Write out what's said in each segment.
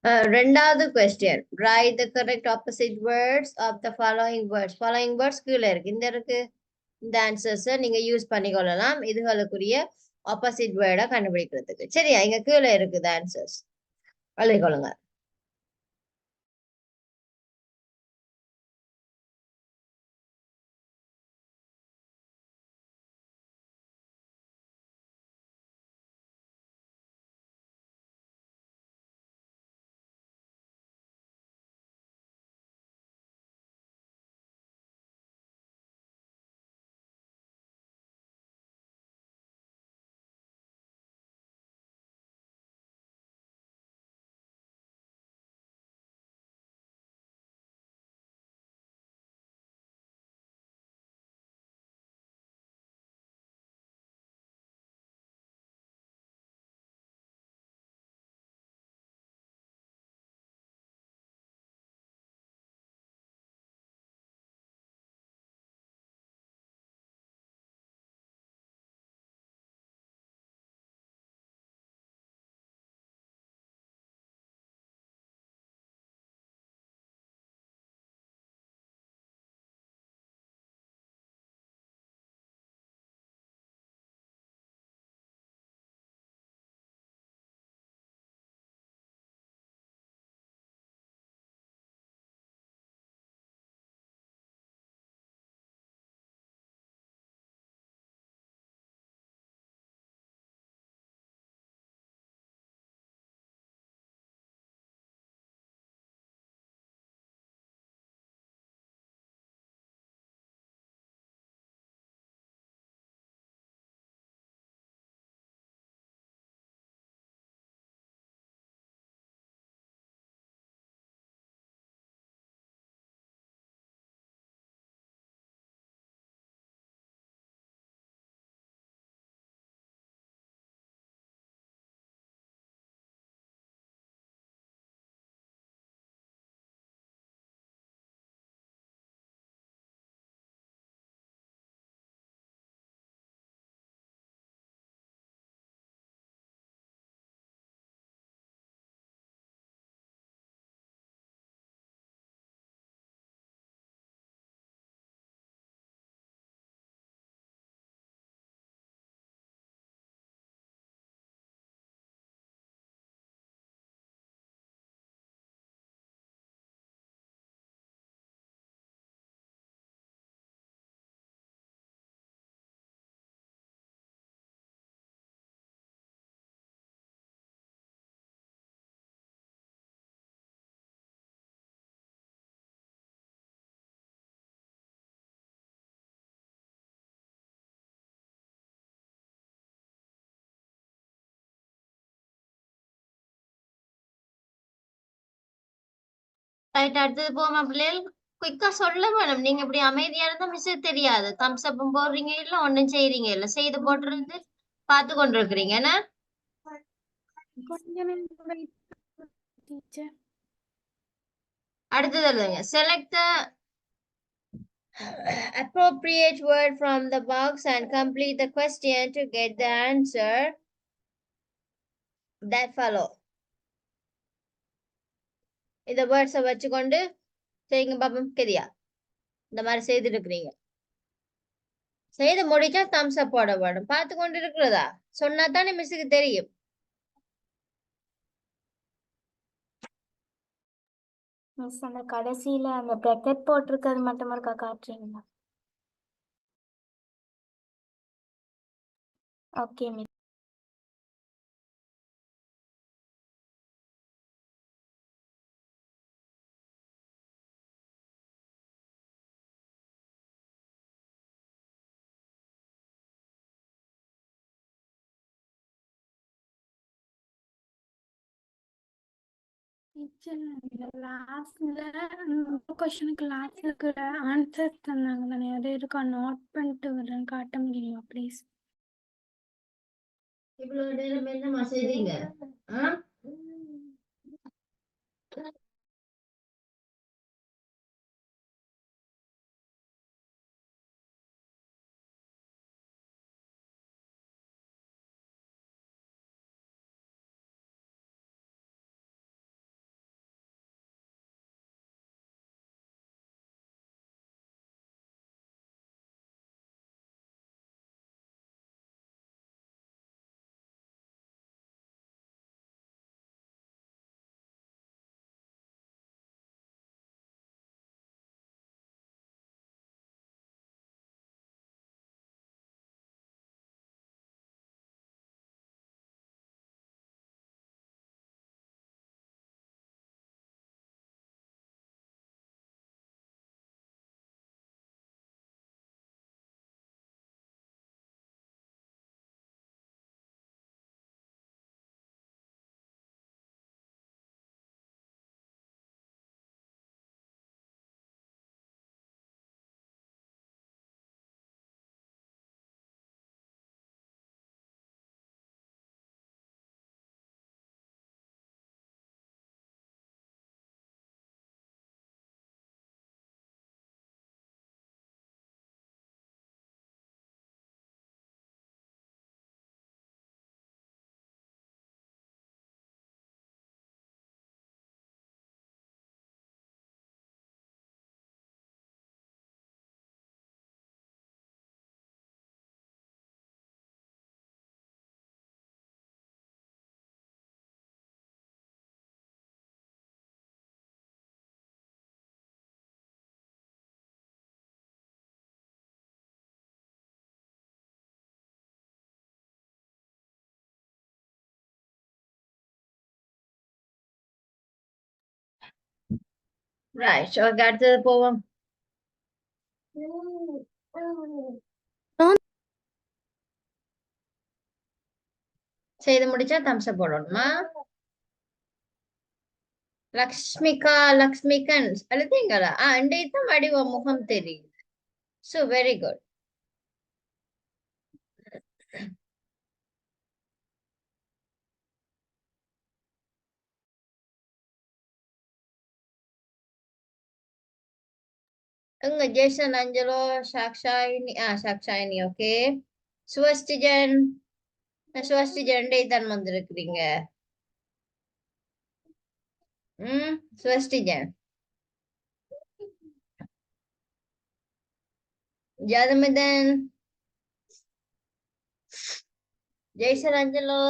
ரெண்டாவது question. Write the correct opposite words of the following words. Following words கீழே இருக்கு. இந்த இருக்கு. இந்த ஆன்சர்ஸ் நீங்க யூஸ் பண்ணிக்கொள்ளலாம். இதுகளுக்குரிய ஆப்போசிட் வேர்டை கண்டுபிடிக்கிறதுக்கு. சரியா? இங்க கீழே இருக்குது ஆன்சர்ஸ். எழுதிக்கொள்ளுங்க. ரைட், அடுத்தது போமா பிள்ளைகள். குயிக்கா சொல்ல வேணும். நீங்க இப்படி அமைதியா இருந்தா மிஸ்ஸுக்கு தெரியாது. தம்ஸ் அப்பும் போடுறீங்க இல்ல, ஒண்ணும் செய்றீங்க இல்ல. செய்து போட்டுருந்து பார்த்து கொண்டிருக்கிறீங்க என்ன? அடுத்தது எழுதுங்க. Select the appropriate word from the box and complete the question to get the answer that follow. இந்த வேர்ட்ஸை வச்சுக்கொண்டு செய்யுங்க பாப்போம். சரியா? இந்த மாதிரி செய்துட்டு இருக்கிறீங்க. செய்து முடிச்சா தம்ஸ் அப் போட வேணும். பார்த்து கொண்டு இருக்கிறதா? சொன்னா தானே மிஸ்ஸுக்கு தெரியும். மிஸ் அந்த கடைசியில அந்த பிரக்கெட் போட்டிருக்கிறது மட்டும் இருக்கா காட்டுறீங்களா? Okay miss. லாஸ்ட்ல கொஸ்டினுக்கு லாஸ்ட்ல ஆன்சர் தந்தாங்க தானே, அதை இருக்கா நோட் பண்ணிட்டு வரேன், காட்ட முடியுமா ப்ளீஸ்? இவ்வளவு நேரம் என்னமா செய்தீங்க? ரைட் ஓகே அடுத்தது போவோம். செய்து முடிச்சா தம்ஸ் அப் போடணுமா? லக்ஷ்மிகா லக்ஷ்மிகன் எழுதிங்களா? இன்றைக்கு தான் வடிவ முகம் தெரியுது. So very good. எங்க ஜேசன் அஞ்சலோ சாக்ஷாயினி சாக்ஷாயினி ஓகே. சுவஸ்டிஜன் சுவஸ்டிஜன் டே தான் வந்திருக்கிறீங்க. சுவஸ்டிஜன் ஜாதமிதன் ஜெய்சன் அஞ்சலோ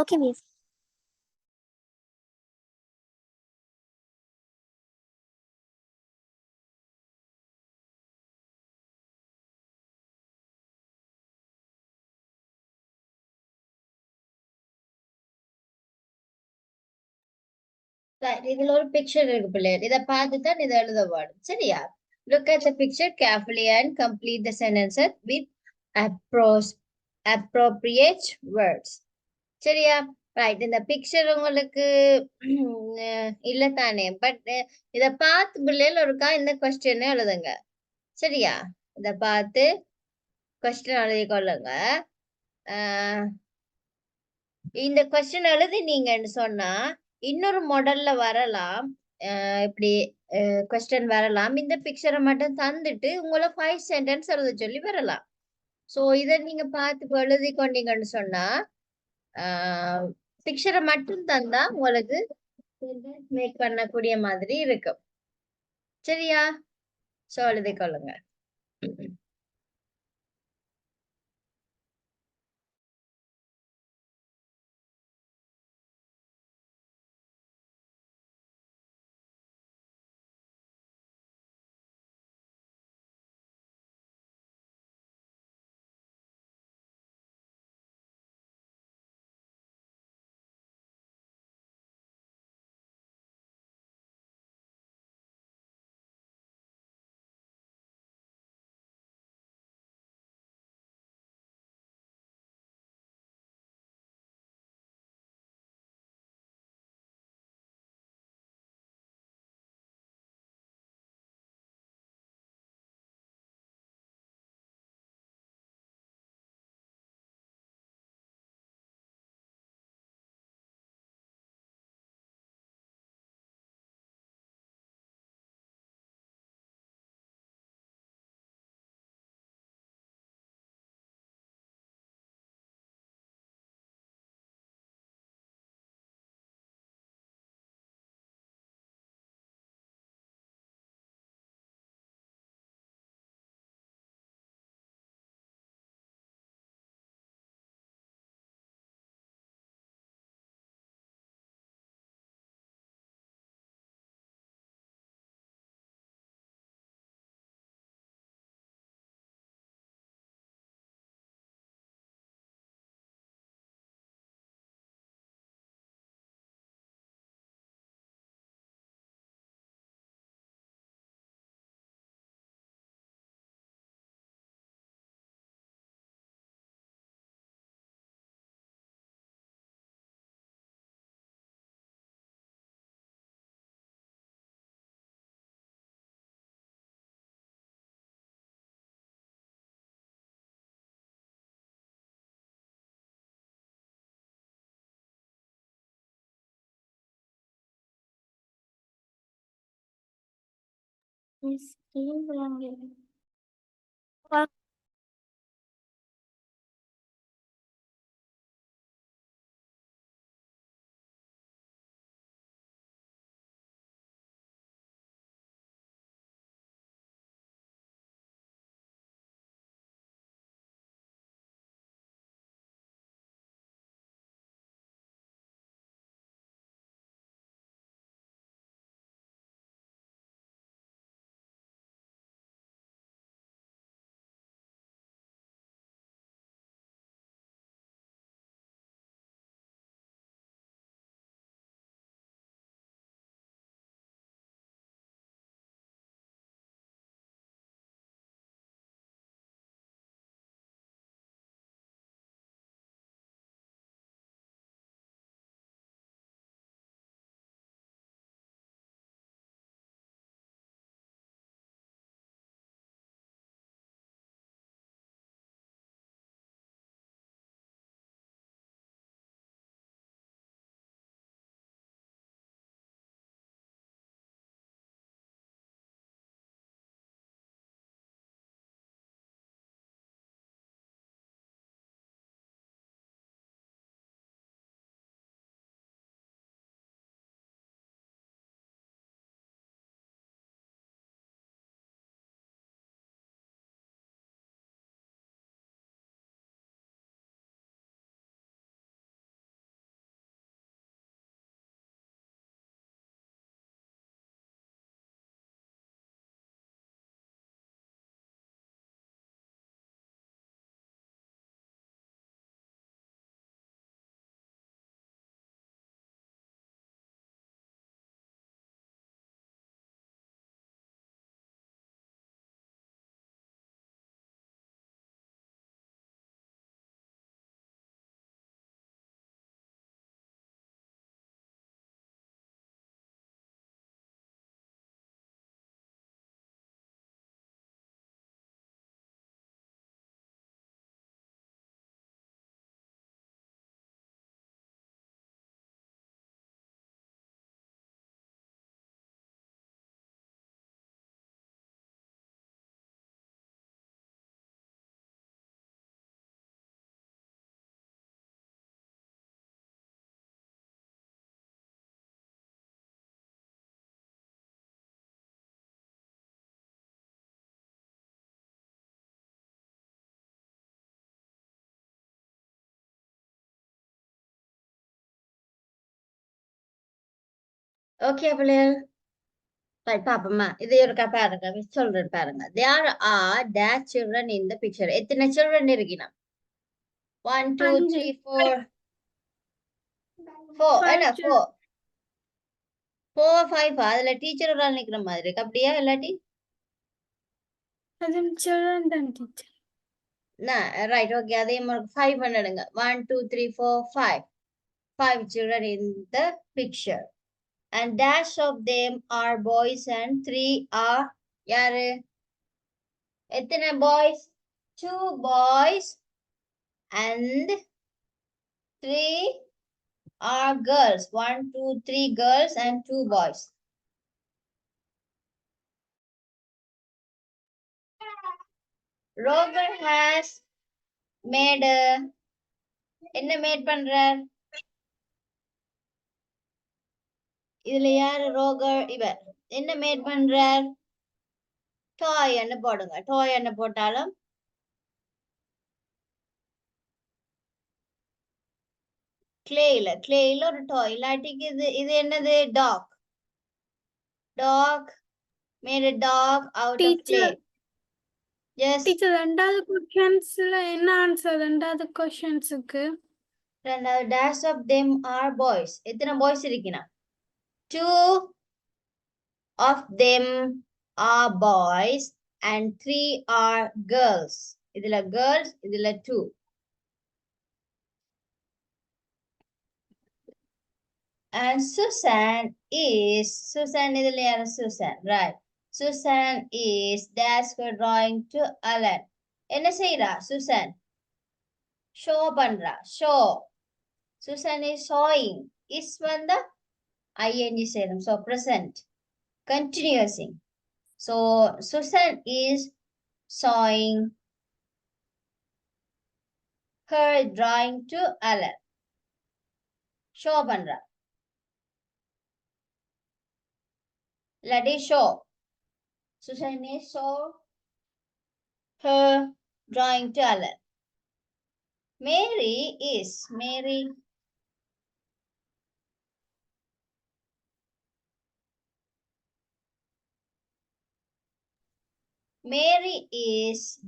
ஓகே மிஸ். இதுல ஒரு பிக்சர் இருக்கு பிள்ளைகள். இத பார்த்து தான் இதை எழுத வேணும். சரியா? Look at the picture carefully and complete the sentences with appros appropriate words. சரியா? ரைட். இந்த பிக்சர் உங்களுக்கு இல்ல தானே? பட் இத பார்த்து பிள்ளைகள் ஒருக்கா இந்த கொஸ்டின் எழுதுங்க. சரியா? இத பார்த்து கொஸ்டின் எழுதி கொள்ளுங்க. இந்த கொஸ்டின் எழுதினீங்கன்னு சொன்னா இன்னொரு மாடல்ல வரலாம். இப்படி கொஸ்டின் வரலாம். இந்த பிக்சரை மட்டும் தந்துட்டு உங்களை 5 சென்டென்ஸ் எழுத சொல்லி வரலாம். சோ இத நீங்க பார்த்து எழுதி கொண்டீங்கன்னு சொன்னா பிக்சரை மட்டும் தந்தா உங்களுக்கு சென்டென்ஸ் மேக் பண்ணக்கூடிய மாதிரி இருக்கும். சரியா? சோ எழுதி கொள்ளுங்க. மிஸ் விளங்கு ஓகே பிள்ளைகள் ரைட் பாப்போமா இது ஒருக்கா பாருங்க மிஸ் சொல்றேன் பாருங்க there are dash children in the picture எத்தனை children இருக்கணும் 1 2 5 3 4 4 என்ன 5 4 4 5 அதுல டீச்சர் ஒரு ஆள் நிக்கிற மாதிரி இருக்கு அப்படியா இல்லாட்டி அது children தான் teacher. ரைட் ஓகே அதே மாதிரி 5 பண்ணிடுங்க 1 2 3 4 5 5 children in the picture and dash of them are boys and 3 are யாரு எத்தனை boys 2 boys and 3 are girls 1 2 3 girls and 2 boys Roger has made என்ன மேட் பண்றார் இதுல யாரு ரோகர் இவர் என்ன மேட் பண்றார் டாய் என்ன போடுங்க டாய் என்ன போட்டாலும் கிளேல ஒரு டாய் இல்லாட்டிக்கு இது என்னது dog made a dog out of clay yes Teacher ரெண்டாவது questions-ல என்ன ஆன்சர் ரெண்டாவது questions-க்கு ரெண்டாவது dash of them are boys எத்தனை boys இருக்கீனா 2 of them are boys and 3 are girls இதுல girls இதுல 2 and Susan இதுல யாரு Susan right Susan is dash her drawing to Alan என்ன செய்றா Susan show பண்றா show Susan is showing is வந்தா ing சேரும் so present continuousing So Susan is showing her drawing to Alan. Show பண்றா. Let it show. Susan is show her drawing to Alan. Mary is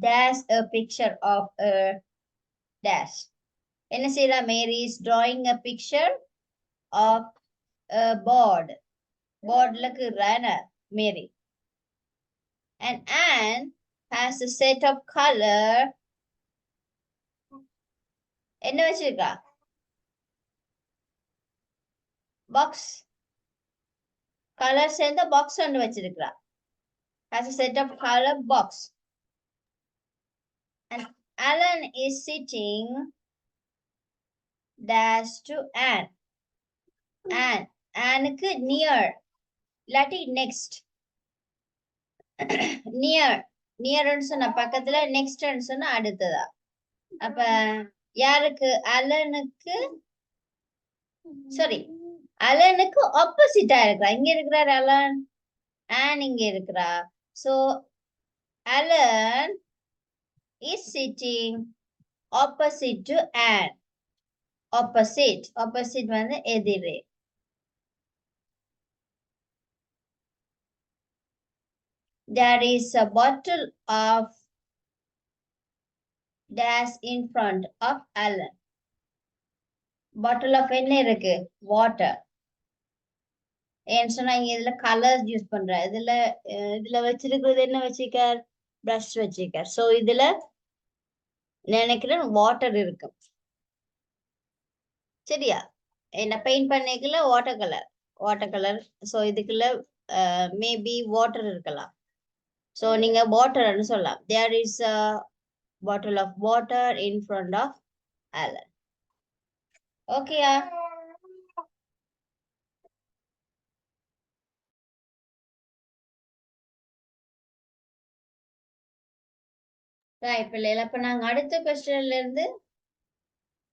dash a picture of a dash. என்ன செய்றா? Mary is drawing a picture of a board. Boardல இருக்குறான Mary. And Anne has a set of color. என்ன வச்சிருக்கா? Box. Color சேர்ந்த box ஒன்று வச்சிருக்கா. Has a set of color box. And Alan is sitting dash to Anne. Anneக்கு near. இல்லாட்டி next. nearன்னு சொன்ன பக்கத்துல நெக்ஸ்ட்ன்னு சொன்னா அடுத்ததா. அப்ப யாருக்கு? அலனுக்கு அலனுக்கு ஆப்போசிட்டா இருக்கிறா. இங்க இருக்கிறார் அலன், ஆன் இங்க இருக்கிறா. So Alan is sitting opposite to Ann. Opposite வந்து எதிரே. There is a bottle of dash in front of Alan. Bottle of என்ன இருக்கு? Water. ஏன்னு சொன்னா இங்க இதுல கலர்ஸ் யூஸ் பண்ற. இதுல வச்சிருக்கிறது என்ன வச்சிருக்கார்? பிரஷ் வச்சிருக்கார். சோ இதுல நினைக்கிறேன் வாட்டர் இருக்கு. சரியா? என்ன பெயிண்ட் பண்ணிக்கல வாட்டர் கலர். சோ இதுக்குள்ள மேபி வாட்டர் இருக்கலாம். So நீங்க வாட்டர்னு சொல்லலாம். There is a bottle of water in front of Alan. Okay. Right, பிள்ளைகள். அப்ப நாங்க அடுத்த கொஸ்டின்ல இருந்து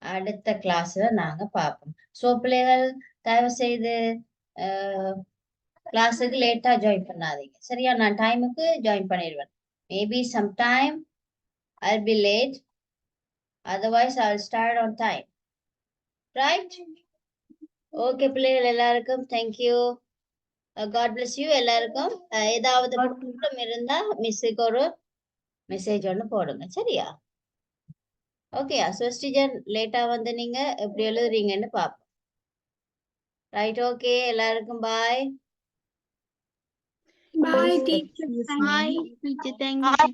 அடுத்த கிளாஸ்ல நாங்க பார்ப்போம். சோ பிள்ளைகள் தயவு செய்து கிளாஸுக்கு லேட்டா ஜாயின் பண்ணாதீங்க. சரியா? நான் டைமுக்கு ஜாயின் பண்ணிடுவேன். Maybe some time I'll be late. Otherwise I'll start on time. Right? Okay பிள்ளைகள் எல்லாருக்கும் thank you. God bless you எல்லாருக்கும். ஏதாவது ப்ராப்ளம் இருந்தா மிஸ்ஸுக்கு ஒரு மெசேஜ் ஒன்று போடுங்க. சரியா? ஓகேயா? ஸ்வஸ்டிஜன் லேட்டா வந்து நீங்க எப்படி எழுதுறீங்கன்னு பார்ப்போம். ரைட்? ஓகே எல்லாருக்கும் பாய். Bye, teacher. Bye, teacher. Thank you.